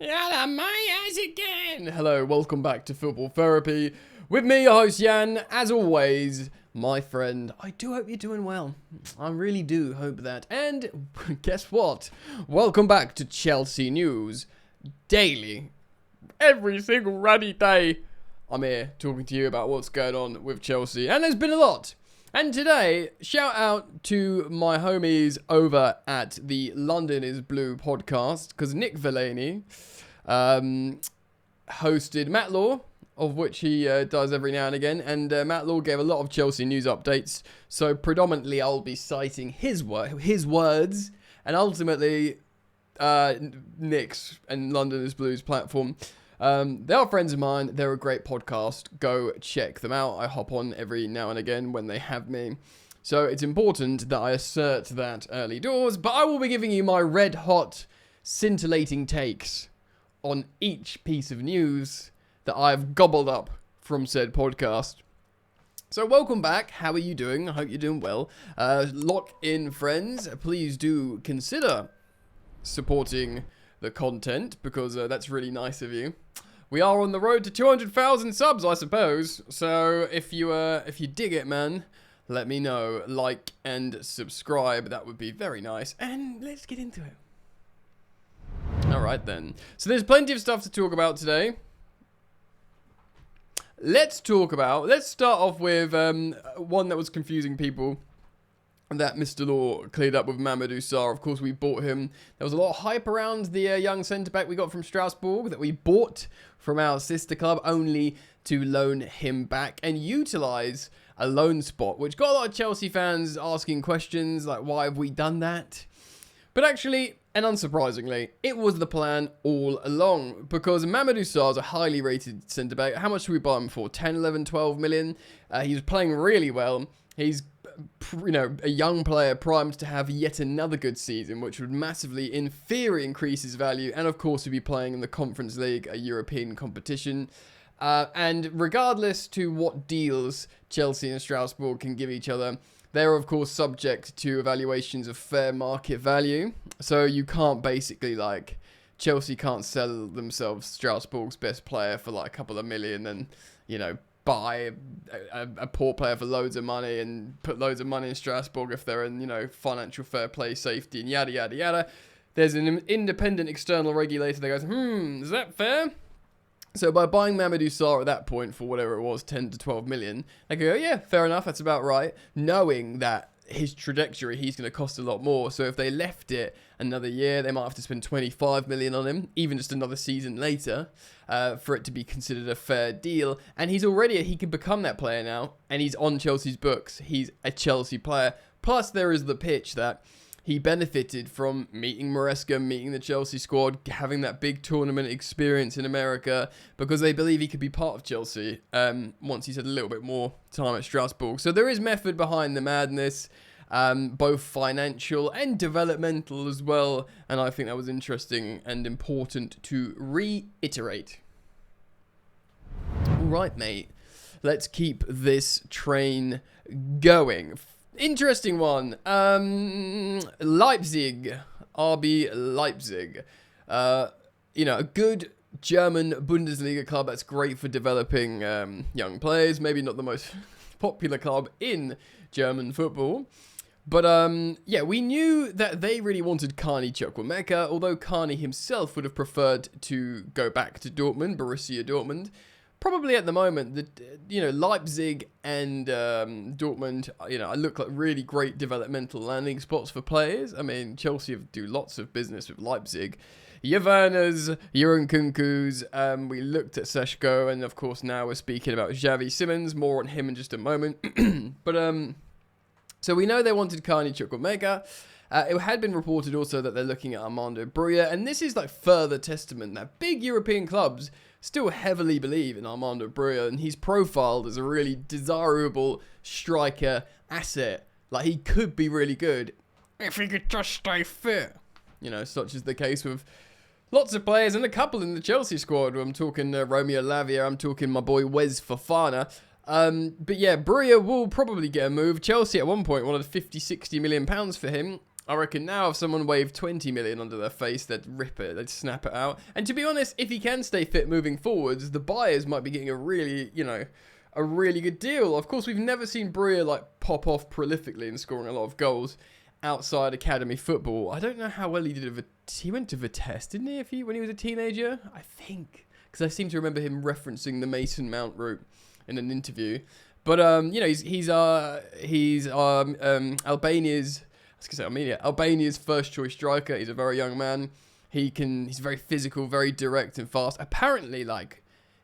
Hello, my eyes again. Hello, welcome back to Football Therapy. With me, your host, Jan. As always, my friend, I do hope you're doing well. I really do hope that. And guess what? Welcome back to Chelsea News Daily. Every single ruddy day, I'm here talking to you about what's going on with Chelsea. And there's been a lot. And today, shout out to my homies over at the London is Blue podcast, because Nick Villaney hosted Matt Law, of which he does every now and again, and Matt Law gave a lot of Chelsea news updates, so predominantly I'll be citing his words, and ultimately Nick's and London is Blue's platform. They are friends of mine. They're a great podcast. Go check them out. I hop on every now and again when they have me. So it's important that I assert that early doors. But I will be giving you my red hot, scintillating takes on each piece of news that I've gobbled up from said podcast. So welcome back. How are you doing? I hope you're doing well. Lock in, friends. Please do consider supporting the content, because that's really nice of you. We are on the road to 200,000 subs, I suppose. So if you dig it, man, let me know. Like and subscribe. That would be very nice. And let's get into it. All right then. So there's plenty of stuff to talk about today. Let's start off with one that was confusing people, that Mr. Law cleared up with Mammadus. Of course, we bought him. There was a lot of hype around the young centre-back we got from Strasbourg that we bought from our sister club, only to loan him back and utilise a loan spot, which got a lot of Chelsea fans asking questions like, why have we done that? But actually, and unsurprisingly, it was the plan all along, because Mammadus is a highly rated centre-back. How much did we buy him for? 10, 11, 12 million? He was playing really well. He's a young player primed to have yet another good season, which would massively, in theory, increase his value. And of course, he'd be playing in the Conference League, a European competition. And regardless to what deals Chelsea and Strasbourg can give each other, they're of course subject to evaluations of fair market value. So you can't basically, Chelsea can't sell themselves Strasbourg's best player for like a couple of million and, buy a poor player for loads of money and put loads of money in Strasbourg if they're in, financial fair play, safety, and yada, yada, yada. There's an independent external regulator that goes, is that fair? So by buying Mammadus at that point for whatever it was, 10 to 12 million, they go, yeah, fair enough, that's about right, knowing that his trajectory, he's going to cost a lot more. So if they left it another year, they might have to spend 25 million on him, even just another season later, for it to be considered a fair deal. And he could become that player now, and he's on Chelsea's books. He's a Chelsea player. Plus, there is the pitch that he benefited from meeting Maresca, meeting the Chelsea squad, having that big tournament experience in America, because they believe he could be part of Chelsea once he's had a little bit more time at Strasbourg. So there is method behind the madness, both financial and developmental as well. And I think that was interesting and important to reiterate. All right, mate. Let's keep this train going. Interesting one. Leipzig. RB Leipzig. A good German Bundesliga club that's great for developing young players. Maybe not the most popular club in German football. But, we knew that they really wanted Garnacho To Chelsea, although Carney himself would have preferred to go back to Dortmund, Borussia Dortmund. Probably at the moment, Leipzig and Dortmund, look like really great developmental landing spots for players. I mean, Chelsea do lots of business with Leipzig. Werner's, Jurgen Kunku's, we looked at Seshko, and of course now we're speaking about Xavi Simons. More on him in just a moment. But, so we know they wanted Garnacho To Chelsea. It had been reported also that they're looking at Armando Broja, and this is like further testament that big European clubs still heavily believe in Armando Broja, and he's profiled as a really desirable striker asset. Like, he could be really good if he could just stay fit. Such is the case with lots of players, and a couple in the Chelsea squad. I'm talking Romeo Lavia, I'm talking my boy Wes Fofana. But yeah, Broja will probably get a move. Chelsea at one point wanted 50, 60 million pounds for him. I reckon now if someone waved 20 million under their face, they'd rip it, they'd snap it out. And to be honest, if he can stay fit moving forwards, the buyers might be getting a really, a really good deal. Of course, we've never seen Bria like pop off prolifically and scoring a lot of goals outside academy football. I don't know how well he did. He went to Vitesse, didn't he? When he was a teenager, I think, because I seem to remember him referencing the Mason Mount route in an interview. But he's Albania's. I was going to say Armenia. Albania's first choice striker. He's a very young man. He's very physical, very direct and fast. Apparently,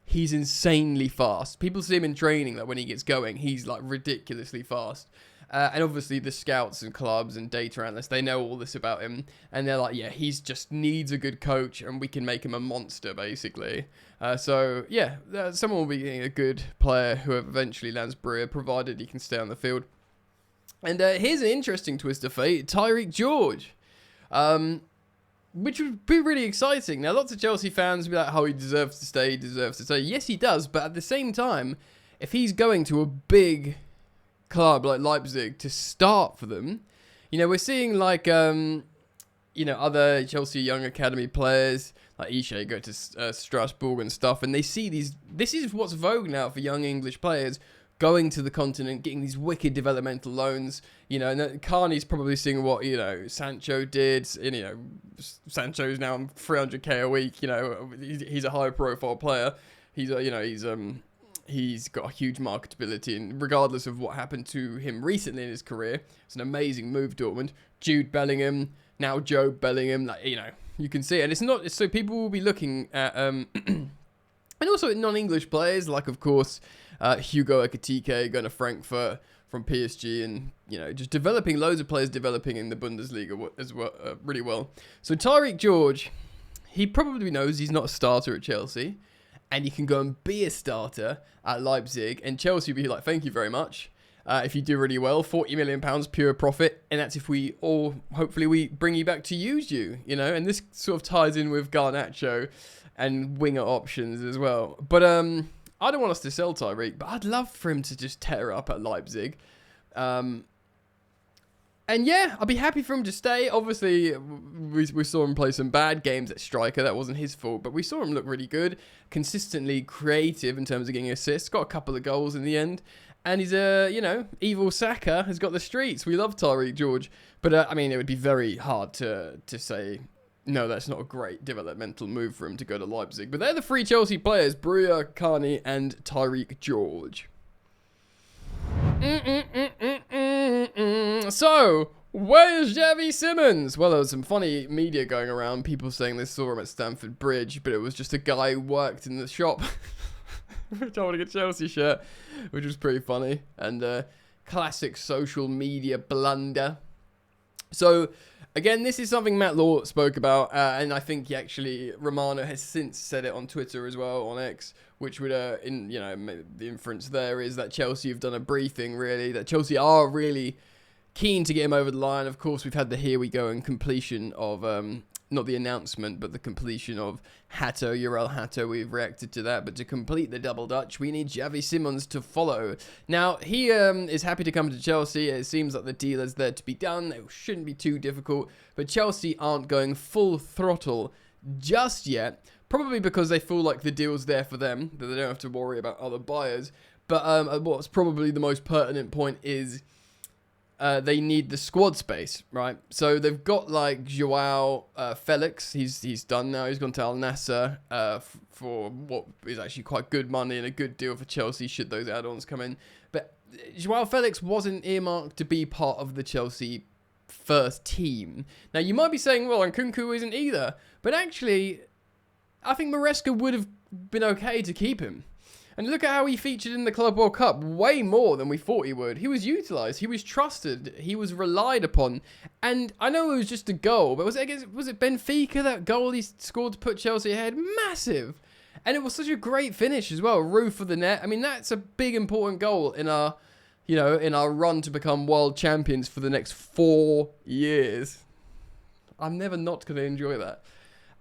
he's insanely fast. People see him in training, when he gets going, he's ridiculously fast. And obviously the scouts and clubs and data analysts, they know all this about him. And they're like, yeah, he's just needs a good coach and we can make him a monster, basically. Someone will be getting a good player who eventually lands Bria, provided he can stay on the field. And here's an interesting twist of fate, Tyreek George, which would be really exciting. Now, lots of Chelsea fans will be like, oh, he deserves to stay, Yes, he does, but at the same time, if he's going to a big club like Leipzig to start for them, we're seeing other Chelsea young academy players, like Ishe, go to Strasbourg and stuff, and they see this is what's vogue now for young English players, going to the continent, getting these wicked developmental loans, and Carney's probably seeing what, Sancho did, Sancho's now on 300k a week, he's a high profile player, he's got a huge marketability, and regardless of what happened to him recently in his career, it's an amazing move, Dortmund. Jude Bellingham, now Joe Bellingham, you can see it, and so people will be looking at, and also non-English players, of course, Hugo Ekitike going to Frankfurt from PSG, and just developing loads of players developing in the Bundesliga as well, really well. So Tyreek George, he probably knows he's not a starter at Chelsea, and he can go and be a starter at Leipzig, and Chelsea will be like, thank you very much. If you do really well, £40 million pure profit, and that's if hopefully we bring you back to use you, and this sort of ties in with Garnacho and winger options as well. But I don't want us to sell Tyreek, but I'd love for him to just tear up at Leipzig. And yeah, I'd be happy for him to stay. Obviously, we saw him play some bad games at striker. That wasn't his fault, but we saw him look really good, consistently creative in terms of getting assists. Got a couple of goals in the end. And he's evil Saka has got the streets. We love Tyreek George. But, it would be very hard to say, no, that's not a great developmental move for him to go to Leipzig. But they're the three Chelsea players, Bria, Carney, and Tyreek George. So, where's Xavi Simons? Well, there was some funny media going around, people saying they saw him at Stamford Bridge, but it was just a guy who worked in the shop holding a Chelsea shirt, which was pretty funny, and classic social media blunder. So, again, this is something Matt Law spoke about, and I think Romano has since said it on Twitter as well, on X, which would, the inference there is that Chelsea have done a briefing, really, that Chelsea are really keen to get him over the line. Of course, we've had the here we go and completion of, not the announcement, but the completion of Uriel Hato. We've reacted to that, but to complete the double Dutch, we need Xavi Simons to follow. Now, he is happy to come to Chelsea. It seems like the deal is there to be done. It shouldn't be too difficult, but Chelsea aren't going full throttle just yet, probably because they feel like the deal's there for them, that they don't have to worry about other buyers. But what's probably the most pertinent point is they need the squad space, right? So they've got Joao Felix. He's done now. He's gone to Al Nassr for what is actually quite good money and a good deal for Chelsea should those add-ons come in. But Joao Felix wasn't earmarked to be part of the Chelsea first team. Now you might be saying, well, and Nkunku isn't either. But actually, I think Maresca would have been okay to keep him. And look at how he featured in the Club World Cup, way more than we thought he would. He was utilised, he was trusted, he was relied upon. And I know it was just a goal, but was it Benfica, that goal he scored to put Chelsea ahead? Massive! And it was such a great finish as well, roof of the net. I mean, that's a big important goal in our, in our run to become world champions for the next 4 years. I'm never not going to enjoy that.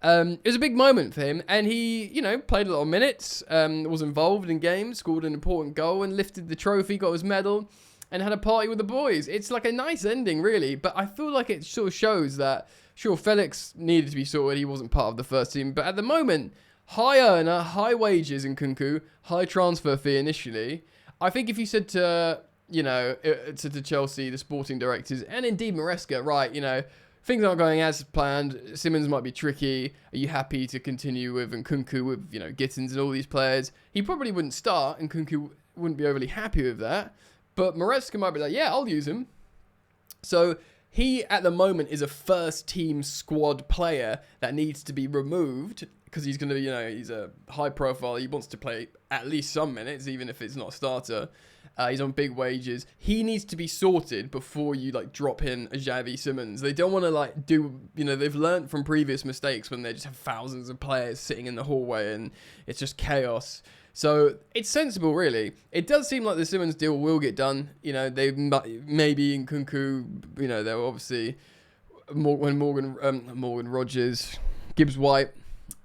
It was a big moment for him, and he, played a lot of minutes, was involved in games, scored an important goal, and lifted the trophy, got his medal. and had a party with the boys. It's like a nice ending, really, but I feel like it sort of shows that, sure, Felix needed to be sorted. He wasn't part of the first team, but at the moment, high earner, high wages in Nkunku, high transfer fee initially. I think if you said to, to Chelsea, the sporting directors, and indeed Maresca, right, things aren't going as planned. Simmons might be tricky. Are you happy to continue with Nkunku, with, Gittins and all these players? He probably wouldn't start, and Nkunku wouldn't be overly happy with that. But Maresca might be like, yeah, I'll use him. So he, at the moment, is a first-team squad player that needs to be removed because he's going to be, he's a high profile. He wants to play at least some minutes, even if it's not a starter. He's on big wages. He needs to be sorted before you drop in a Xavi Simmons. They don't want to do, they've learned from previous mistakes when they just have thousands of players sitting in the hallway and it's just chaos. So it's sensible, really. It does seem like the Simmons deal will get done. They maybe in Nkunku, they're obviously Morgan Rogers, Gibbs White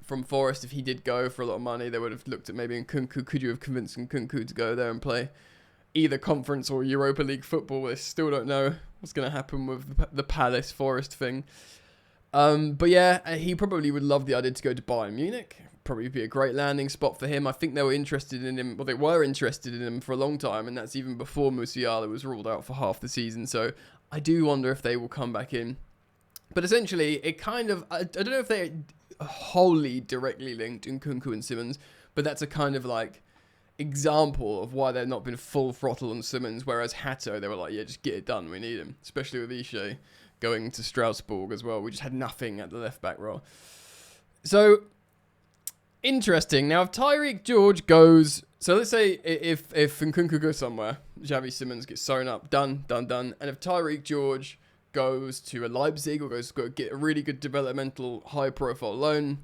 from Forest. If he did go for a lot of money, they would have looked at maybe Nkunku. Could you have convinced Nkunku to go there and play either Conference or Europa League football? They still don't know what's going to happen with the Palace Forest thing. But yeah, he probably would love the idea to go to Bayern Munich. Probably be a great landing spot for him. I think they were interested in him. Well, they were interested in him for a long time, and that's even before Musiala was ruled out for half the season. So I do wonder if they will come back in. But essentially, it kind of, I don't know if they're wholly directly linked in Nkunku and Simmons, but that's a kind of example of why they've not been full throttle on Simmons, whereas Hato, they were like, yeah, just get it done, we need him, especially with Ishe going to Strasbourg as well. We just had nothing at the left back role. So interesting. Now, if Tyreek George goes, so let's say if Nkunku goes somewhere, Xavi Simmons gets sewn up, done, and if Tyreek George goes to a Leipzig or goes to get a really good developmental high profile loan,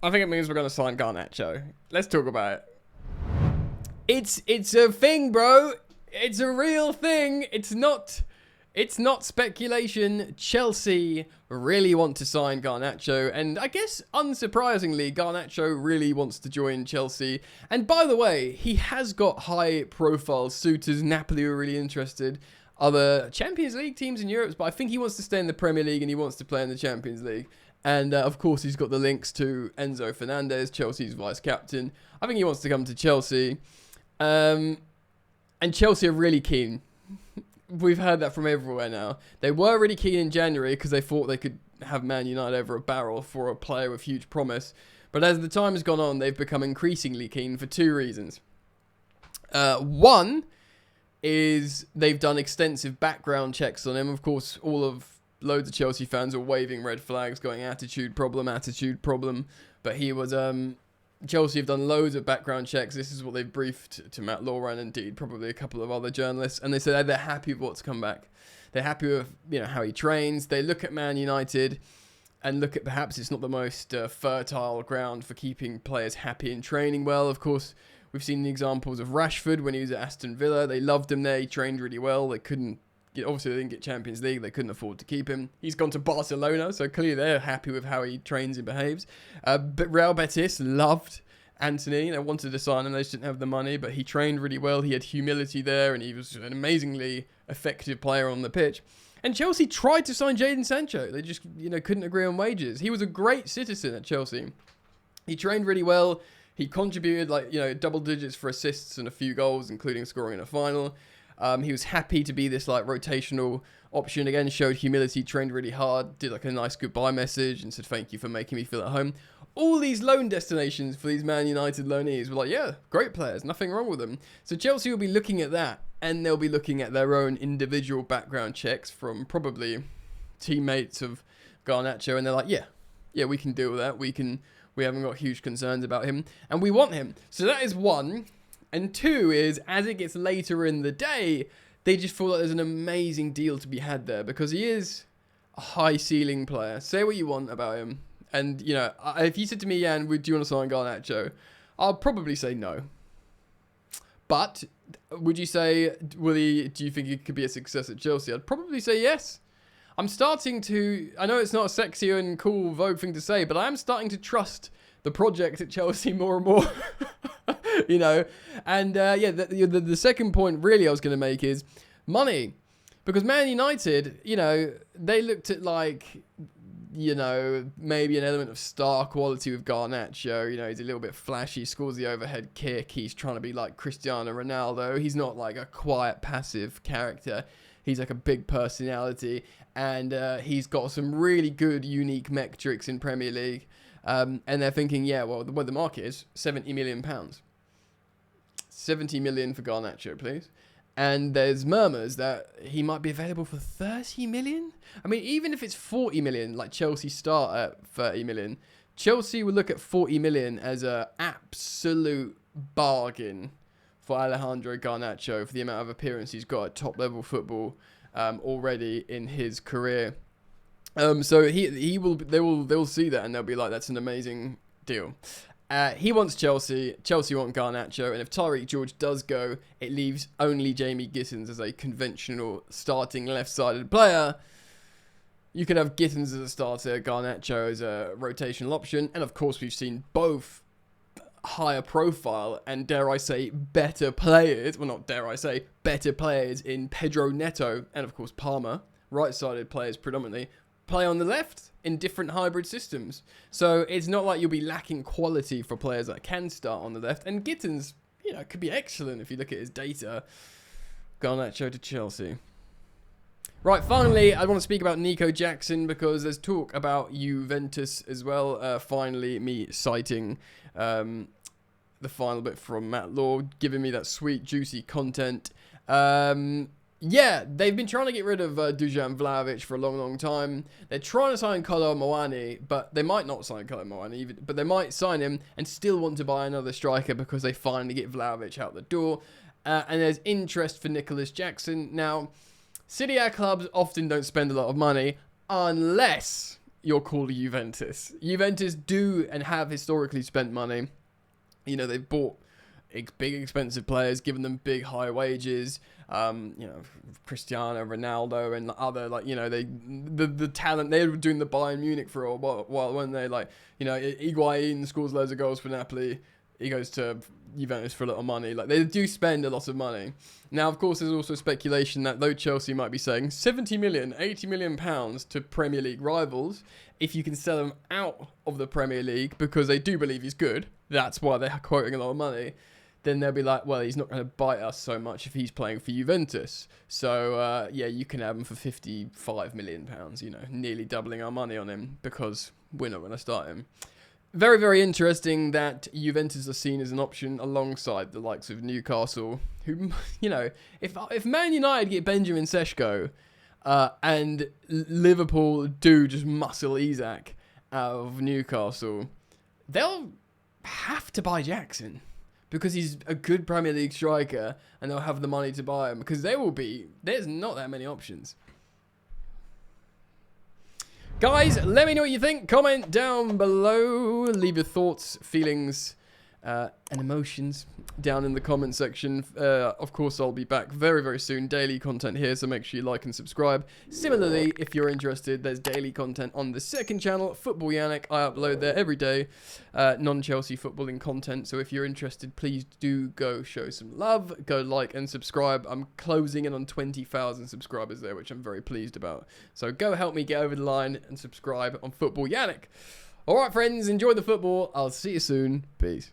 I think it means we're going to sign Garnacho. Let's talk about it. It's a thing, bro. It's a real thing. It's not speculation. Chelsea really want to sign Garnacho, and I guess unsurprisingly, Garnacho really wants to join Chelsea. And by the way, he has got high-profile suitors. Napoli were really interested. Other Champions League teams in Europe, but I think he wants to stay in the Premier League and he wants to play in the Champions League. And, of course, he's got the links to Enzo Fernandez, Chelsea's vice-captain. I think he wants to come to Chelsea. And Chelsea are really keen. We've heard that from everywhere now. They were really keen in January because they thought they could have Man United over a barrel for a player with huge promise. But as the time has gone on, they've become increasingly keen for two reasons. One is they've done extensive background checks on him. Of course, loads of Chelsea fans are waving red flags, going attitude problem. But he was, Chelsea have done loads of background checks. This is what they've briefed to Matt Law and indeed probably a couple of other journalists. And they said they're happy with what's come back. They're happy with, how he trains. They look at Man United and look at perhaps it's not the most fertile ground for keeping players happy and training well. Of course, we've seen the examples of Rashford when he was at Aston Villa. They loved him there. He trained really well. Obviously, they didn't get Champions League. They couldn't afford to keep him. He's gone to Barcelona, so clearly they're happy with how he trains and behaves. But Real Betis loved Anthony. They wanted to sign him. They just didn't have the money, but he trained really well. He had humility there, and he was an amazingly effective player on the pitch. And Chelsea tried to sign Jadon Sancho. They just, couldn't agree on wages. He was a great citizen at Chelsea. He trained really well. He contributed, double digits for assists and a few goals, including scoring in a final. He was happy to be this rotational option. Again, showed humility, trained really hard, did a nice goodbye message and said thank you for making me feel at home. All these loan destinations for these Man United loanees were yeah, great players, nothing wrong with them. So Chelsea will be looking at that, and they'll be looking at their own individual background checks from probably teammates of Garnacho, and they're like, yeah, we can deal with that. We haven't got huge concerns about him, and we want him. So that is one. And two is, as it gets later in the day, they just feel like there's an amazing deal to be had there because he is a high ceiling player. Say what you want about him. And, if you said to me, Jan, do you want to sign Garnacho? I'll probably say no. But would you say, do you think he could be a success at Chelsea? I'd probably say yes. I'm starting to, I know it's not a sexy and cool Vogue thing to say, but I am starting to trust the project at Chelsea more and more. you know. And yeah, the second point really I was going to make is money. Because Man United, you know, they looked at like, you know, maybe an element of star quality with Garnacho. You know, he's a little bit flashy, scores the overhead kick. He's trying to be like Cristiano Ronaldo. He's not like a quiet, passive character. He's like a big personality. And he's got some really good, unique metrics in Premier League. And they're thinking, yeah, well, the market is £70 million. 70 million for Garnacho, please. And there's murmurs that he might be available for 30 million. I mean, even if it's 40 million, like Chelsea start at 30 million, Chelsea would look at 40 million as an absolute bargain for Alejandro Garnacho for the amount of appearance he's got at top level football already in his career. So they will see that and they'll be like, that's an amazing deal. He wants Chelsea. Chelsea want Garnacho. And if Tyreek George does go, it leaves only Jamie Gittins as a conventional starting left-sided player. You could have Gittins as a starter, Garnacho as a rotational option. And of course, we've seen both higher profile and, dare I say, better players. Well, not dare I say, better players in Pedro Neto and, of course, Palmer. Right-sided players predominantly. Play on the left in different hybrid systems. So it's not like you'll be lacking quality for players that can start on the left. And Gittins, you know, could be excellent if you look at his data. Garnacho to Chelsea. Right, finally, I want to speak about Nico Jackson because there's talk about Juventus as well. Finally, me citing the final bit from Matt Law, giving me that sweet, juicy content. Yeah, they've been trying to get rid of Dusan Vlahovic for a long, long time. They're trying to sign Kolo Muani, but they might not sign Kolo Muani, but they might sign him and still want to buy another striker because they finally get Vlahovic out the door. And there's interest for Nicolas Jackson. Now, Serie A clubs often don't spend a lot of money unless you're called Juventus. Juventus do and have historically spent money. You know, they've bought big expensive players, given them big high wages. You know, Cristiano Ronaldo and other, like, you know, the talent. They were doing the Bayern Munich for a while when they, like, you know, Higuain scores loads of goals for Napoli. He goes to Juventus for a lot of money. Like, they do spend a lot of money. Now, of course, there's also speculation that though Chelsea might be saying 70 million, 80 million pounds to Premier League rivals, if you can sell him out of the Premier League because they do believe he's good, that's why they're quoting a lot of money, then they'll be like, well, he's not going to bite us so much if he's playing for Juventus. So, yeah, you can have him for 55 million pounds, you know, nearly doubling our money on him because we're not going to start him. Very, very interesting that Juventus are seen as an option alongside the likes of Newcastle, who, you know, if Man United get Benjamin Sesko and Liverpool do just muscle Isak out of Newcastle, they'll have to buy Jackson because he's a good Premier League striker and they'll have the money to buy him because there's not that many options. Guys, let me know what you think. Comment down below. Leave your thoughts, feelings, and emotions down in the comment section. Of course, I'll be back very, very soon. Daily content here, so make sure you like and subscribe. Similarly, if you're interested, there's daily content on the second channel, Football Yannick. I upload there every day, non-Chelsea footballing content. So if you're interested, please do go show some love. Go like and subscribe. I'm closing in on 20,000 subscribers there, which I'm very pleased about. So go help me get over the line and subscribe on Football Yannick. All right, friends, enjoy the football. I'll see you soon. Peace.